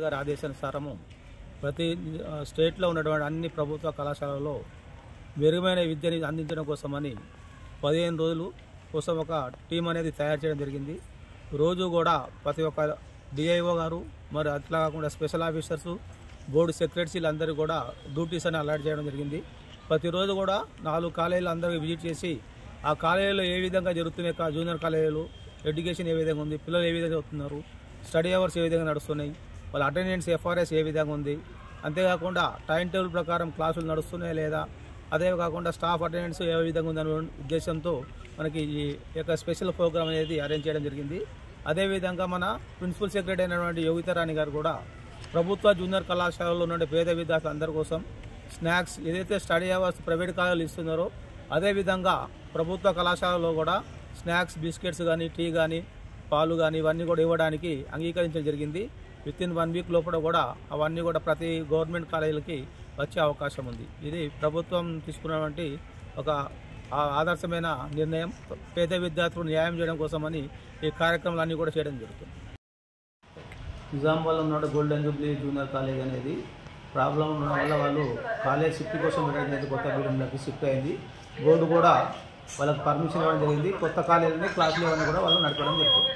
గారి ఆదేశానుసారము ప్రతి స్టేట్లో ఉన్నటువంటి అన్ని ప్రభుత్వ కళాశాలల్లో మెరుగైన విద్యని అందించడం కోసమని 15 రోజులు కోసం ఒక టీం అనేది తయారు చేయడం జరిగింది. రోజు కూడా ప్రతి ఒక్క డిఐఓ గారు మరి అట్లా కాకుండా స్పెషల్ ఆఫీసర్స్ బోర్డు సెక్రటరీలు అందరూ కూడా డ్యూటీస్ అని అలాట్ చేయడం జరిగింది. ప్రతిరోజు కూడా 4 కాలేజీలు అందరూ విజిట్ చేసి ఆ కాలేజీలో ఏ విధంగా జరుగుతున్నాయి, జూనియర్ కాలేజీలు ఎడ్యుకేషన్ ఏ విధంగా ఉంది, పిల్లలు ఏ విధంగా చదువుతున్నారు, స్టడీ అవర్స్ ఏ విధంగా నడుస్తున్నాయి, వాళ్ళ అటెండెన్స్ FRS ఏ విధంగా ఉంది, అంతేకాకుండా టైం టేబుల్ ప్రకారం క్లాసులు నడుస్తున్నాయా లేదా, అదే కాకుండా స్టాఫ్ అటెండెన్స్ ఏ విధంగా ఉందనే ఉద్దేశంతో మనకి ఈ యొక్క స్పెషల్ ప్రోగ్రామ్ అనేది అరేంజ్ చేయడం జరిగింది. అదేవిధంగా మన ప్రిన్సిపల్ సెక్రటరీ అయినటువంటి యోగితారాణి గారు కూడా ప్రభుత్వ జూనియర్ కళాశాలలో ఉన్న పేద విద్యార్థులందరి కోసం స్నాక్స్ ఏదైతే స్టడీ అవర్స్ ప్రైవేట్ కాలేజీలు ఇస్తున్నారో అదేవిధంగా ప్రభుత్వ కళాశాలలో కూడా స్నాక్స్, బిస్కెట్స్ కానీ, టీ కానీ, పాలు కానీ ఇవన్నీ కూడా ఇవ్వడానికి అంగీకరించడం జరిగింది. వితిన్ 1 వీక్ లోపల కూడా అవన్నీ కూడా ప్రతి గవర్నమెంట్ కాలేజీలకి వచ్చే అవకాశం ఉంది. ఇది ప్రభుత్వం తీసుకున్నటువంటి ఒక ఆదర్శమైన నిర్ణయం. పేద విద్యార్థులు న్యాయం చేయడం కోసమని ఈ కార్యక్రమాలన్నీ కూడా చేయడం జరుగుతుంది. నిజామాబాద్లో ఉన్న గోల్డెన్ జూబ్లీ జూనియర్ కాలేజ్ అనేది ప్రాబ్లం ఉండడం వల్ల వాళ్ళు కాలేజ్ షిఫ్ట్ కోసం వెళ్ళడానికి కొత్త బిల్డింగ్లోకి షిఫ్ట్ అయింది. బోర్డు కూడా వాళ్ళకి పర్మిషన్ ఇవ్వడం జరిగింది. కొత్త కాలేజీని క్లాసులు ఇవ్వడం కూడా వాళ్ళు నడపడం జరుగుతుంది.